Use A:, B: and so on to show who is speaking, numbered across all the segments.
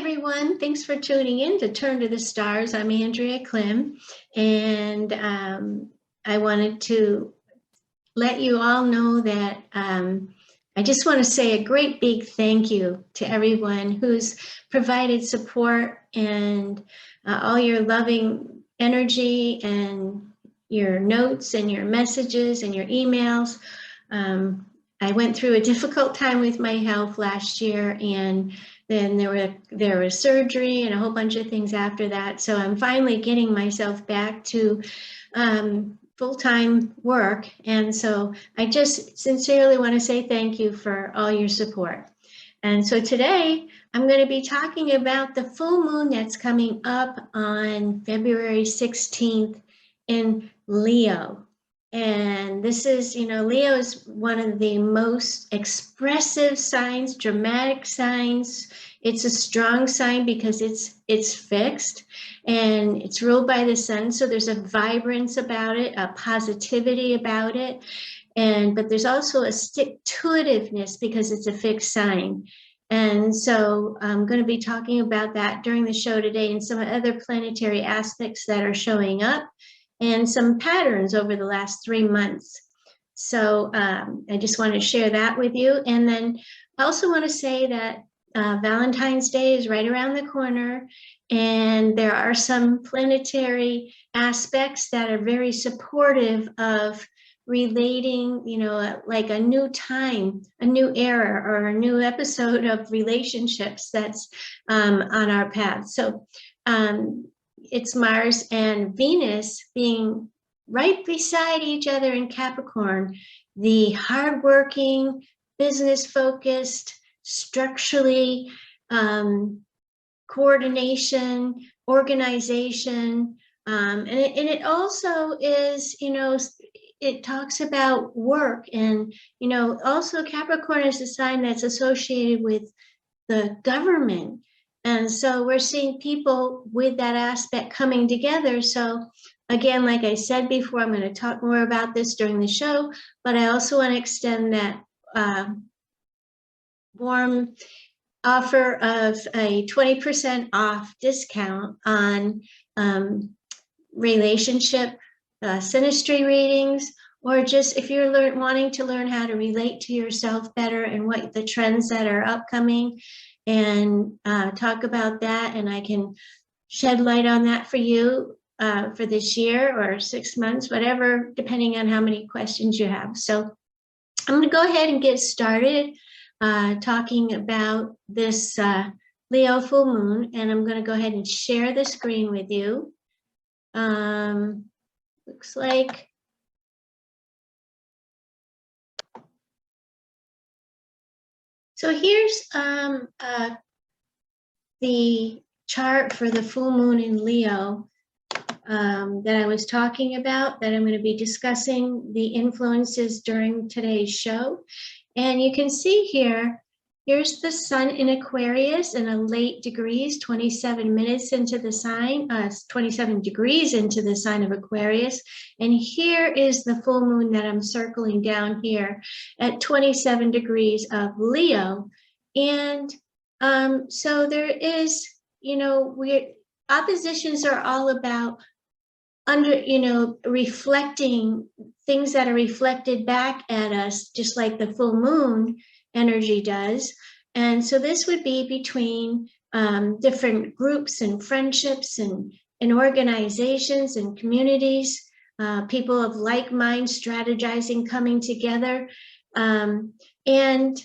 A: everyone. Thanks for tuning in to Turn to the Stars. I'm Andrea Klim, and I wanted to let you all know that I just want to say a great big thank you to everyone who's provided support and all your loving energy and your notes and your messages and your emails. I went through a difficult time with my health last year, and then there was surgery and a whole bunch of things after that. So I'm finally getting myself back to full-time work. And so I just sincerely want to say thank you for all your support. And so today I'm going to be talking about the full moon that's coming up on February 16th in Leo. And this is, Leo is one of the most expressive signs, dramatic signs. It's a strong sign because it's fixed and it's ruled by the sun. So there's a vibrance about it, a positivity about it. But there's also a stick-to-itiveness because it's a fixed sign. And so I'm going to be talking about that during the show today and some other planetary aspects that are showing up, and some patterns over the last 3 months. So I just want to share that with you. And then I also want to say that Valentine's Day is right around the corner, and there are some planetary aspects that are very supportive of relating, like a new time, a new era, or a new episode of relationships that's on our path. So it's Mars and Venus being right beside each other in Capricorn, the hardworking, business-focused, structurally, coordination, organization, and it also is, it talks about work, and also Capricorn is a sign that's associated with the government. And so we're seeing people with that aspect coming together. So again, like I said before, I'm going to talk more about this during the show, but I also want to extend that warm offer of a 20% off discount on relationship synastry readings, or just if you're wanting to learn how to relate to yourself better and what the trends that are upcoming, and talk about that, and I can shed light on that for you for this year or 6 months, whatever, depending on how many questions you have. So I'm going to go ahead and get started talking about this Leo full moon, and I'm going to go ahead and share the screen with you. Looks like so here's the chart for the full moon in Leo that I was talking about, that I'm going to be discussing the influences during today's show. And you can see here's the sun in Aquarius in a late degrees, 27 minutes into the sign, 27 degrees into the sign of Aquarius. And here is the full moon that I'm circling down here at 27 degrees of Leo. And so there is, oppositions are all about reflecting things that are reflected back at us, just like the full moon energy does. And so this would be between different groups and friendships and organizations and communities, people of like mind strategizing, coming together. And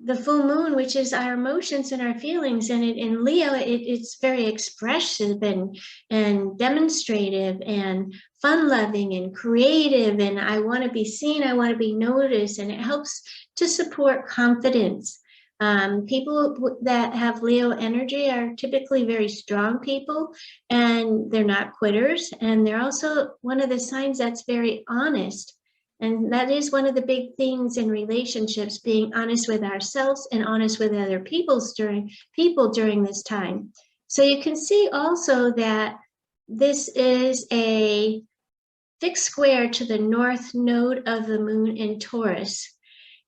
A: the full moon, which is our emotions and our feelings, and in Leo, it's very expressive and demonstrative and fun-loving and creative, and I want to be seen, I want to be noticed, and it helps to support confidence. People that have Leo energy are typically very strong people, and they're not quitters, and they're also one of the signs that's very honest. And that is one of the big things in relationships, being honest with ourselves and honest with other people during this time. So you can see also that this is a fixed square to the north node of the moon in Taurus.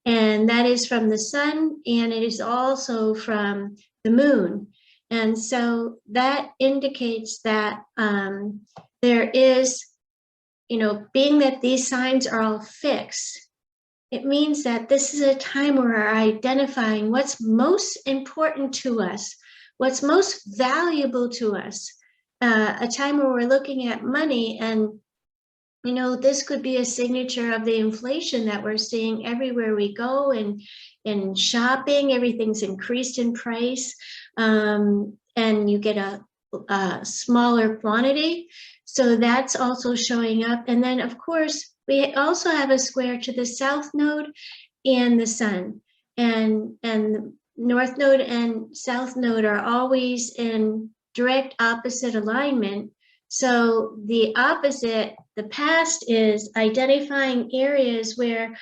A: And that is from the sun, and it is also from the moon. And so that indicates that there is, being that these signs are all fixed, it means that this is a time where we're identifying what's most important to us, what's most valuable to us, a time where we're looking at money. And this could be a signature of the inflation that we're seeing everywhere we go, and in shopping, everything's increased in price, and you get a smaller quantity. So that's also showing up. And then, of course, we also have a square to the south node and the sun. And the north node and south node are always in direct opposite alignment. So the opposite, the past, is identifying areas where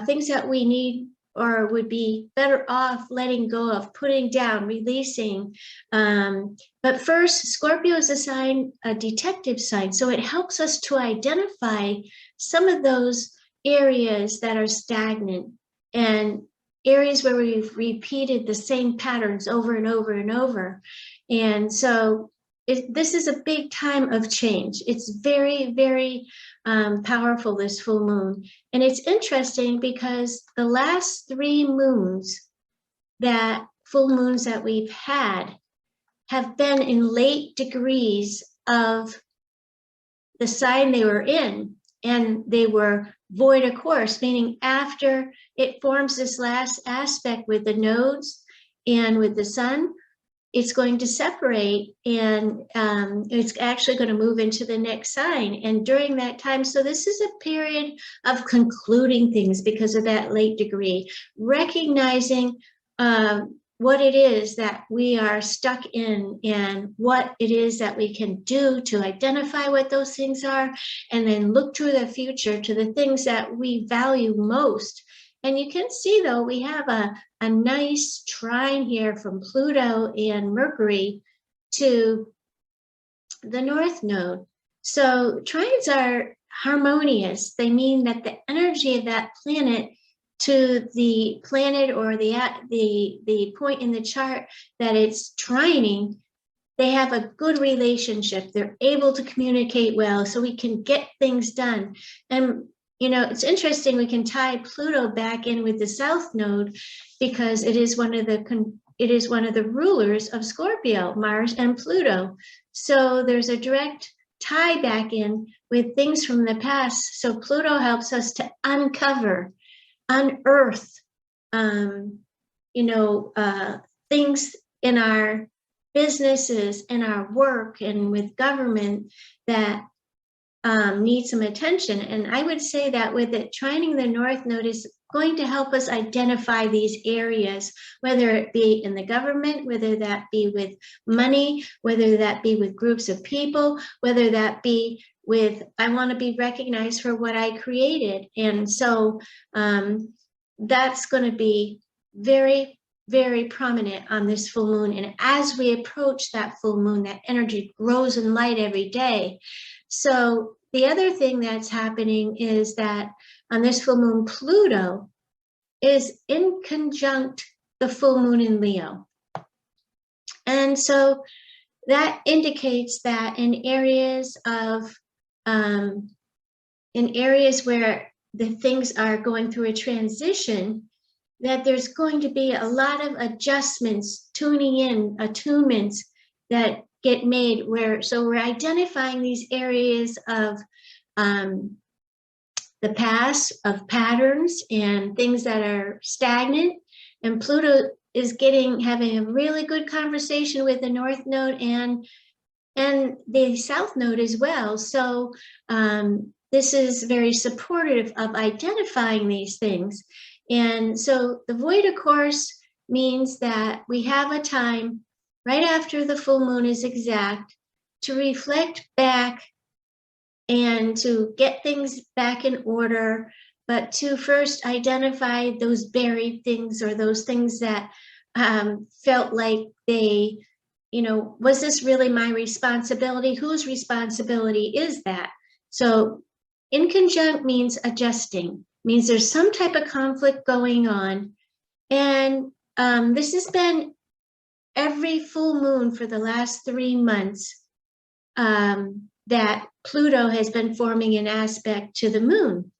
A: things that we need or would be better off letting go of, putting down, releasing. But first, Scorpio is a detective sign. So it helps us to identify some of those areas that are stagnant and areas where we've repeated the same patterns over and over and over. And so this is a big time of change. It's very, very powerful, this full moon. And it's interesting because the last 3 moons, full moons that we've had, have been in late degrees of the sign they were in, and they were void of course, meaning after it forms this last aspect with the nodes and with the sun, it's going to separate, and it's actually going to move into the next sign. And during that time, so this is a period of concluding things because of that late degree, recognizing what it is that we are stuck in and what it is that we can do to identify what those things are, and then look to the future, to the things that we value most. And you can see, though, we have a nice trine here from Pluto and Mercury to the North Node. So trines are harmonious. They mean that the energy of that planet to the planet or the point in the chart that it's trining, they have a good relationship. They're able to communicate well, so we can get things done. And it's interesting, we can tie Pluto back in with the South Node because it is one of the rulers of Scorpio, Mars and Pluto. So there's a direct tie back in with things from the past. So Pluto helps us to unearth, things in our businesses, in our work, and with government that need some attention. And I would say that with it trining the North Node is going to help us identify these areas, whether it be in the government, whether that be with money, whether that be with groups of people, whether that be with, I want to be recognized for what I created. And so that's going to be very, very prominent on this full moon. And as we approach that full moon, that energy grows in light every day. So the other thing that's happening is that on this full moon, Pluto is in conjunct the full moon in Leo. And so that indicates that in areas where the things are going through a transition, that there's going to be a lot of adjustments, tuning in, attunements that get made so we're identifying these areas of the past, of patterns and things that are stagnant. And Pluto is having a really good conversation with the North Node and the South Node as well. So this is very supportive of identifying these things. And so the void, of course, means that we have a time right after the full moon is exact to reflect back and to get things back in order, but to first identify those buried things or those things that felt like they, was this really my responsibility? Whose responsibility is that? So inconjunct means adjusting, means there's some type of conflict going on. And this has been every full moon for the last 3 months, that Pluto has been forming an aspect to the moon.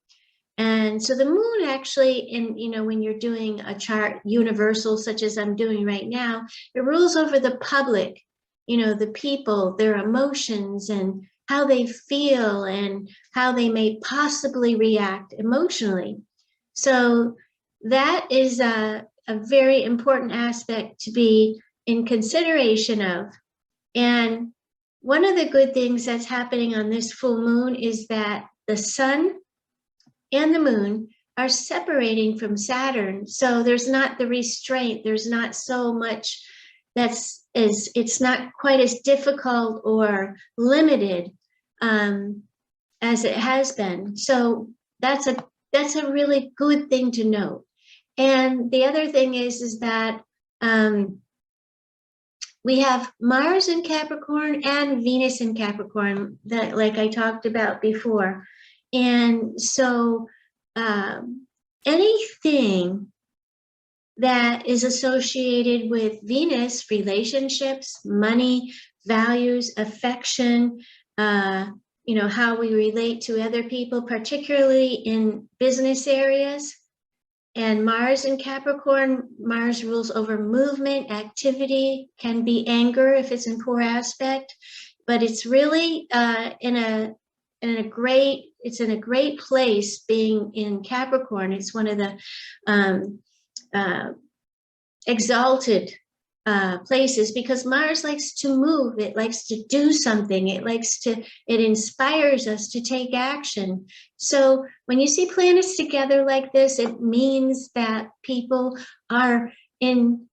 A: And so the moon actually, when you're doing a chart universal, such as I'm doing right now, it rules over the public, the people, their emotions, and how they feel and how they may possibly react emotionally. So that is a very important aspect to be in consideration of. And one of the good things that's happening on this full moon is that the sun and the moon are separating from Saturn. So there's not the restraint, there's not so much it's not quite as difficult or limited as it has been. So that's a really good thing to note. And the other thing is that we have Mars in Capricorn and Venus in Capricorn, that, like I talked about before. And so anything that is associated with Venus, relationships, money, values, affection, how we relate to other people, particularly in business areas. And Mars in Capricorn, Mars rules over movement, activity, can be anger if it's in poor aspect, but it's really in a great place being in Capricorn. It's one of the exalted places, because Mars likes to move, it likes to do something, it inspires us to take action. So when you see planets together like this, it means that people are in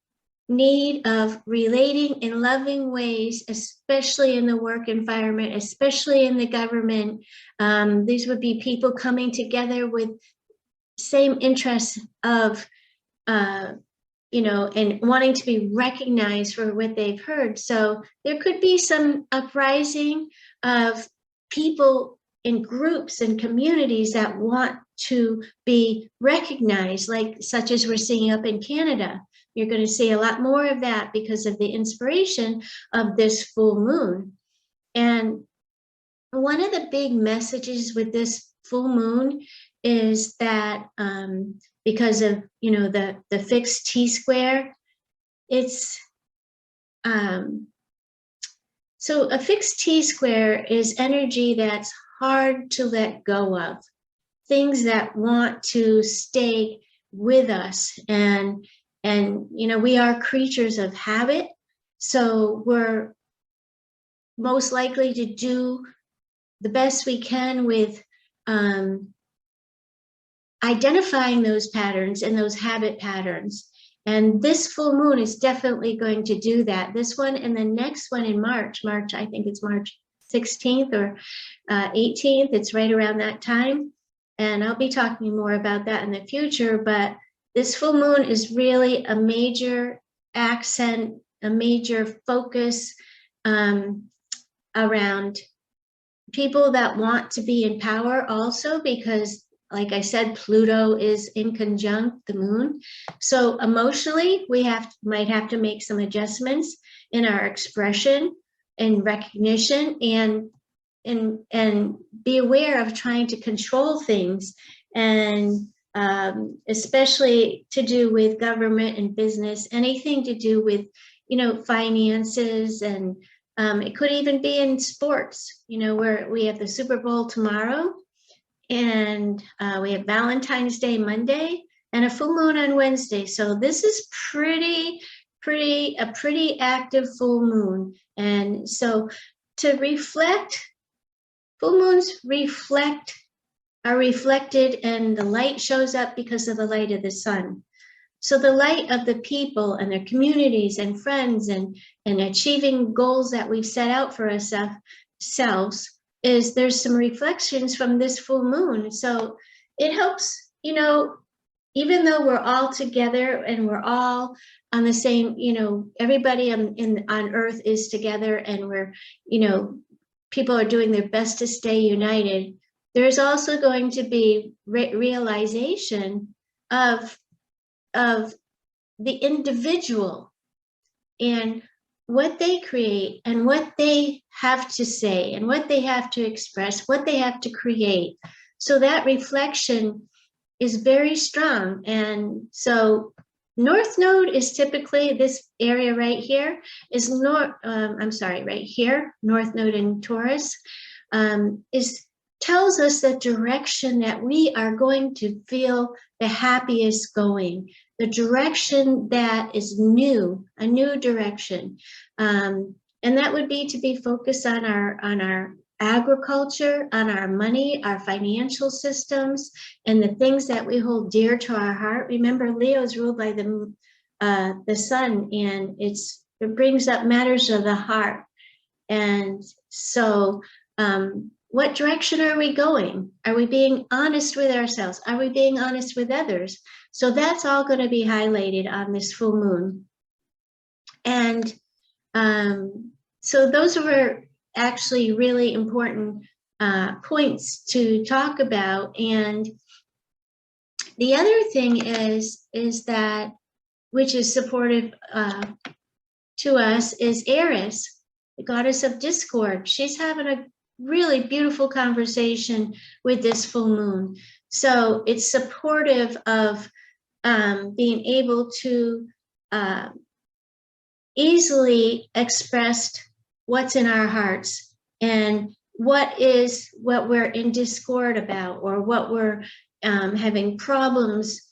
A: need of relating in loving ways, especially in the work environment, especially in the government. These would be people coming together with same interests of and wanting to be recognized for what they've heard. So there could be some uprising of people in groups and communities that want to be recognized, such as we're seeing up in Canada. You're going to see a lot more of that because of the inspiration of this full moon. And one of the big messages with this full moon is that because of the fixed T-square, it's so a fixed T-square is energy that's hard to let go of, things that want to stay with us, and we are creatures of habit, so we're most likely to do the best we can with identifying those patterns and those habit patterns. And this full moon is definitely going to do that. This one and the next one in March, I think it's March 16th or 18th. It's right around that time. And I'll be talking more about that in the future. But this full moon is really a major accent, a major focus around people that want to be in power also, because like I said, Pluto is in conjunct the moon. So emotionally, we might have to make some adjustments in our expression and recognition, and be aware of trying to control things, and especially to do with government and business, anything to do with finances, and it could even be in sports, where we have the Super Bowl tomorrow. And we have Valentine's Day Monday and a full moon on Wednesday. So this is a pretty active full moon. And so to reflect, full moons are reflected, and the light shows up because of the light of the sun. So the light of the people and their communities and friends and achieving goals that we've set out for ourselves, is there's some reflections from this full moon. So it helps, even though we're all together and we're all on the same, everybody on Earth is together, and we're, people are doing their best to stay united. There's also going to be realization of the individual and what they create and what they have to say and what they have to express, what they have to create. So that reflection is very strong. And so North Node is typically this area right here is right here, North Node in Taurus, tells us the direction that we are going to feel the happiest going, the direction that is new, a new direction. And that would be to be focused on our agriculture, on our money, our financial systems, and the things that we hold dear to our heart. Remember, Leo is ruled by the sun, and it brings up matters of the heart. And so, what direction are we going? Are we being honest with ourselves? Are we being honest with others? So that's all going to be highlighted on this full moon. And so those were actually really important points to talk about. And the other thing is that, which is supportive to us, is Eris, the goddess of discord. She's having a really beautiful conversation with this full moon. So it's supportive of being able to easily express what's in our hearts and what we're in discord about, or what we're having problems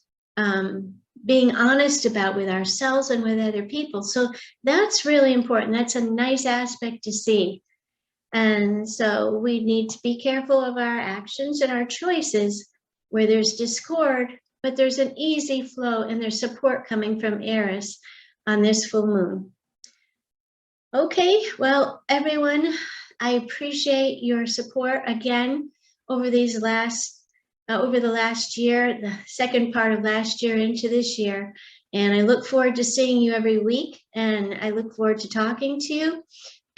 A: being honest about with ourselves and with other people. So that's really important. That's a nice aspect to see. And so we need to be careful of our actions and our choices where there's discord, but there's an easy flow and there's support coming from Eris on this full moon. Okay, well, everyone, I appreciate your support again over the last year, the second part of last year into this year. And I look forward to seeing you every week, and I look forward to talking to you.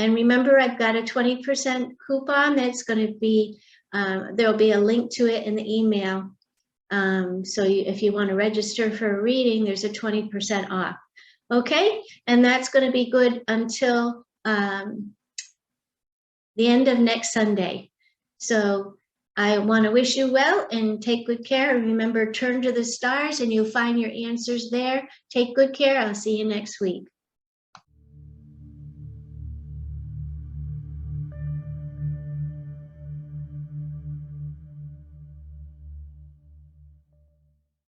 A: And remember, I've got a 20% coupon that's going to be, there'll be a link to it in the email. So if you want to register for a reading, there's a 20% off. Okay, and that's going to be good until the end of next Sunday. So I want to wish you well and take good care. Remember, turn to the stars and you'll find your answers there. Take good care. I'll see you next week.